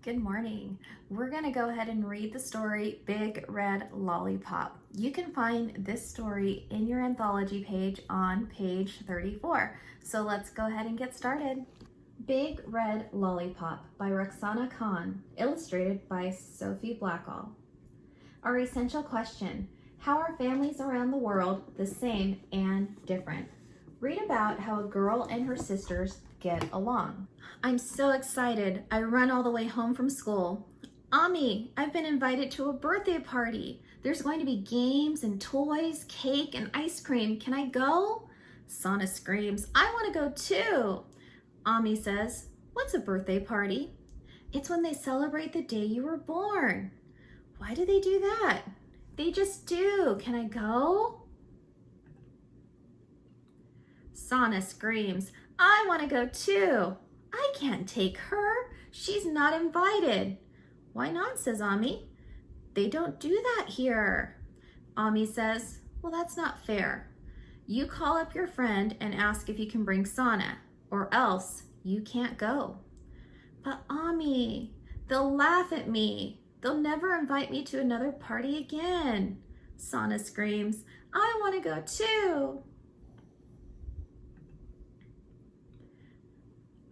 Good morning. We're going to go ahead and read the story Big Red Lollipop. You can find this story in your anthology page on page 34. So let's go ahead and get started. Big Red Lollipop by Roxana Khan, illustrated by Sophie Blackall. Our essential question: how are families around the world the same and different? Read about how a girl and her sisters get along. I'm so excited. I run all the way home from school. Ami, I've been invited to a birthday party. There's going to be games and toys, cake and ice cream. Can I go? Sana screams, I want to go too. Ami says, what's a birthday party? It's when they celebrate the day you were born. Why do they do that? They just do. Can I go? Sana screams, I want to go too. I can't take her. She's not invited. Why not, says Ami. They don't do that here. Ami says, well, that's not fair. You call up your friend and ask if you can bring Sana, or else you can't go. But Ami, they'll laugh at me. They'll never invite me to another party again. Sana screams, I want to go too.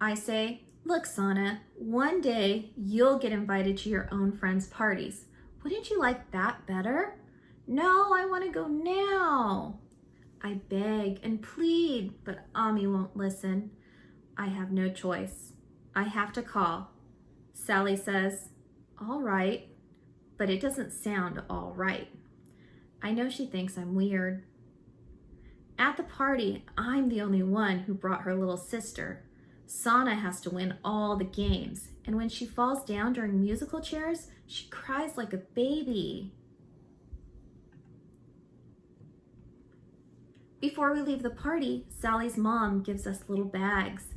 I say, look, Sana, one day you'll get invited to your own friends' parties. Wouldn't you like that better? No, I want to go now. I beg and plead, but Ami won't listen. I have no choice. I have to call. Sally says, all right, but it doesn't sound all right. I know she thinks I'm weird. At the party, I'm the only one who brought her little sister. Sana has to win all the games, and when she falls down during musical chairs, she cries like a baby. Before we leave the party, Sally's mom gives us little bags.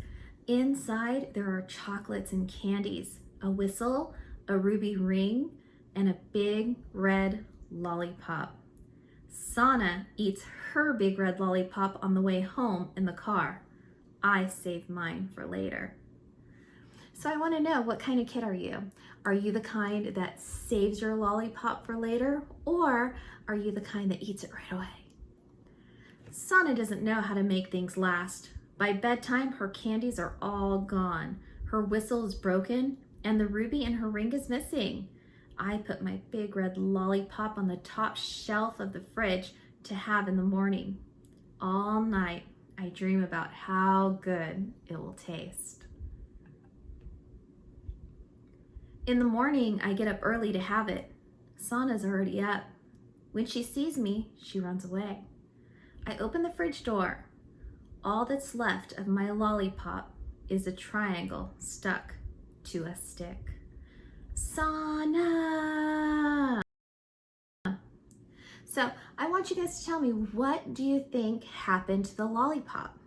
Inside, there are chocolates and candies, a whistle, a ruby ring, and a big red lollipop. Sana eats her big red lollipop on the way home in the car. I save mine for later. So I want to know, what kind of kid are you? Are you the kind that saves your lollipop for later, or are you the kind that eats it right away? Sana doesn't know how to make things last. By bedtime, her candies are all gone. Her whistle is broken, and the ruby in her ring is missing. I put my big red lollipop on the top shelf of the fridge to have in the morning. All night, I dream about how good it will taste. In the morning, I get up early to have it. Sana's already up. When she sees me, she runs away. I open the fridge door. All that's left of my lollipop is a triangle stuck to a stick. Sana! So I want you guys to tell me, what do you think happened to the lollipop?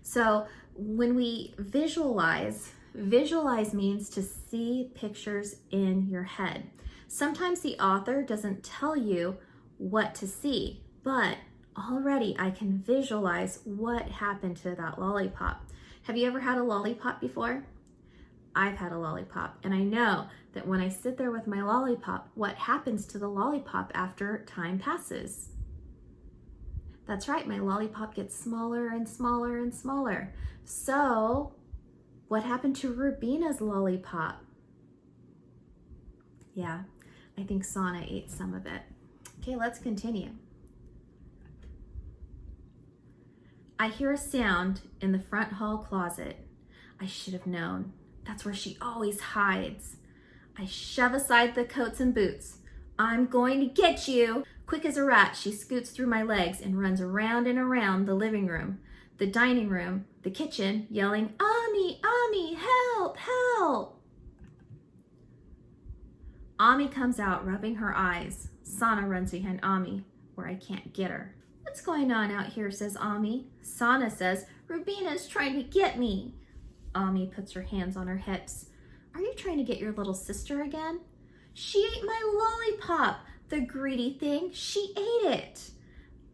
So when we visualize means to see pictures in your head. Sometimes the author doesn't tell you what to see, but already I can visualize what happened to that lollipop. Have you ever had a lollipop before? I've had a lollipop, and I know that when I sit there with my lollipop, what happens to the lollipop after time passes? That's right, my lollipop gets smaller and smaller and smaller. So, what happened to Rubina's lollipop? Yeah, I think Sana ate some of it. Okay, let's continue. I hear a sound in the front hall closet. I should have known. That's where she always hides. I shove aside the coats and boots. I'm going to get you. Quick as a rat, she scoots through my legs and runs around and around the living room, the dining room, the kitchen, yelling, Ami, Ami, help, help. Ami comes out, rubbing her eyes. Sana runs behind Ami, where I can't get her. What's going on out here, says Ami. Sana says, Rubina's trying to get me. Ami puts her hands on her hips. Are you trying to get your little sister again? She ate my lollipop, the greedy thing. She ate it.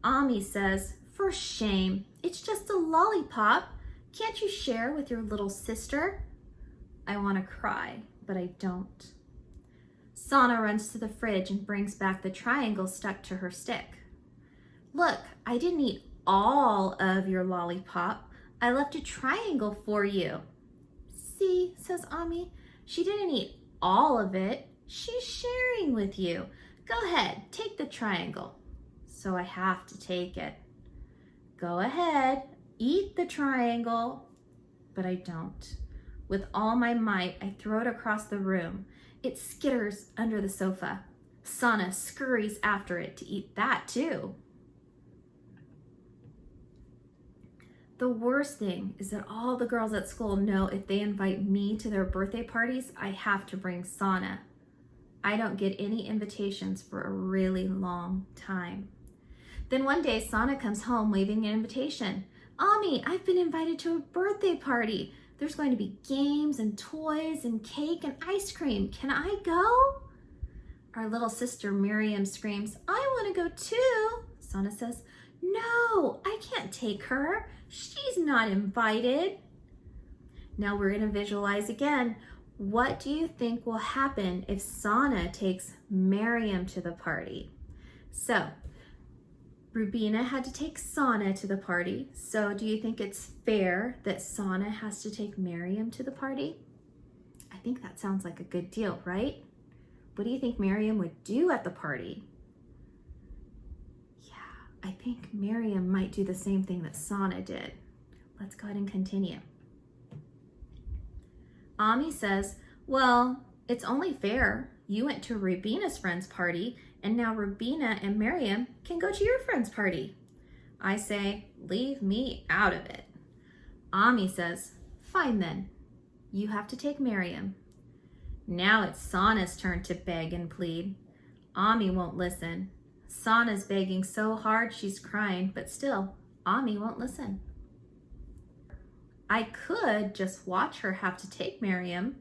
Ami says, for shame. It's just a lollipop. Can't you share with your little sister? I want to cry. but I don't. Sana runs to the fridge and brings back the triangle stuck to her stick. Look, I didn't eat all of your lollipop. I left a triangle for you. See, says Ami, she didn't eat all of it. She's sharing with you. Go ahead, take the triangle. So I have to take it. Go ahead, eat the triangle. But I don't. With all my might, I throw it across the room. It skitters under the sofa. Sana scurries after it to eat that too. The worst thing is that all the girls at school know if they invite me to their birthday parties, I have to bring Sana. I don't get any invitations for a really long time. Then one day, Sana comes home waving an invitation. Ami, I've been invited to a birthday party. There's going to be games and toys and cake and ice cream. Can I go? Our little sister Miriam screams, I want to go too. Sana says, no, I can't take her. She's not invited. Now we're going to visualize again. What do you think will happen if Sana takes Miriam to the party? So, Rubina had to take Sana to the party. So do you think it's fair that Sana has to take Miriam to the party? I think that sounds like a good deal, right? What do you think Miriam would do at the party? I think Miriam might do the same thing that Sana did. Let's go ahead and continue. Ami says, well, it's only fair. You went to Rubina's friend's party, and now Rubina and Miriam can go to your friend's party. I say, leave me out of it. Ami says, fine then. You have to take Miriam. Now it's Sana's turn to beg and plead. Ami won't listen. Sana's begging so hard she's crying, but still, Ami won't listen. I could just watch her have to take Miriam.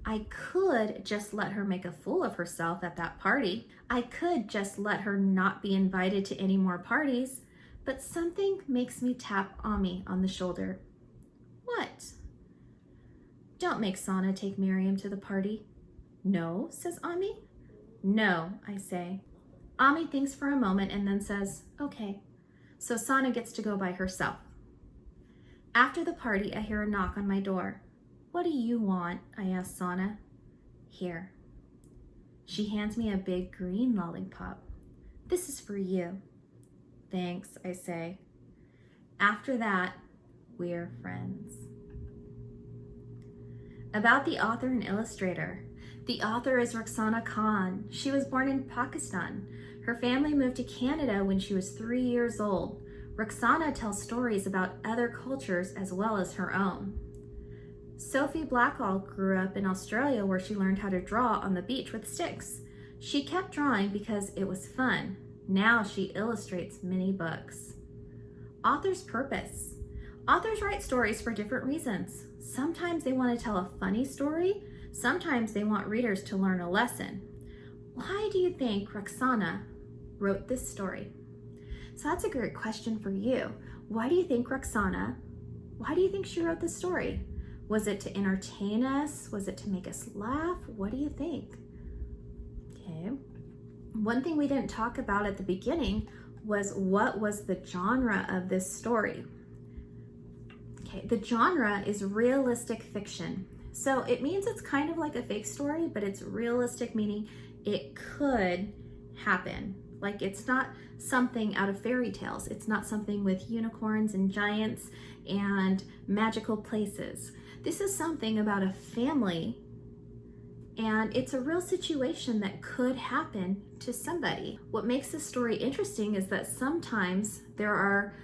I could just let her make a fool of herself at that party. I could just let her not be invited to any more parties, but something makes me tap Ami on the shoulder. What? Don't make Sana take Miriam to the party. No, says Ami. No, I say. Ami thinks for a moment and then says, okay. So Sana gets to go by herself. After the party, I hear a knock on my door. What do you want? I ask Sana. Here. She hands me a big green lollipop. This is for you. Thanks, I say. After that, we're friends. About the author and illustrator. The author is Roxana Khan. She was born in Pakistan. Her family moved to Canada when she was 3 years old. Roxana tells stories about other cultures as well as her own. Sophie Blackall grew up in Australia where she learned how to draw on the beach with sticks. She kept drawing because it was fun. Now she illustrates many books. Author's purpose. Authors write stories for different reasons. Sometimes they want to tell a funny story. Sometimes they want readers to learn a lesson. Why do you think Roxana wrote this story? So that's a great question for you. Why do you think she wrote this story? Was it to entertain us? Was it to make us laugh? What do you think? Okay. One thing we didn't talk about at the beginning was what was the genre of this story? Okay, the genre is realistic fiction. So it means it's kind of like a fake story, but it's realistic, meaning it could happen. Like it's not something out of fairy tales. It's not something with unicorns and giants and magical places. This is something about a family, and it's a real situation that could happen to somebody. What makes this story interesting is that sometimes there are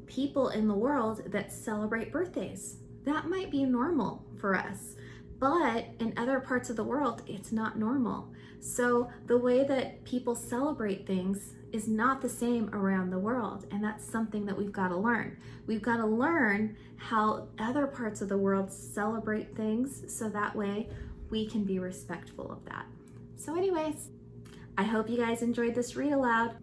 people in the world that celebrate birthdays. That might be normal for us, but in other parts of the world, it's not normal. So the way that people celebrate things is not the same around the world, and that's something that we've got to learn. We've got to learn how other parts of the world celebrate things, so that way we can be respectful of that. So anyways, I hope you guys enjoyed this read aloud.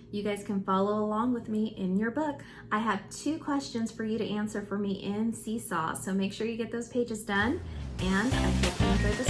You guys can follow along with me in your book. I have 2 questions for you to answer for me in Seesaw, so make sure you get those pages done, and I hope you enjoyed this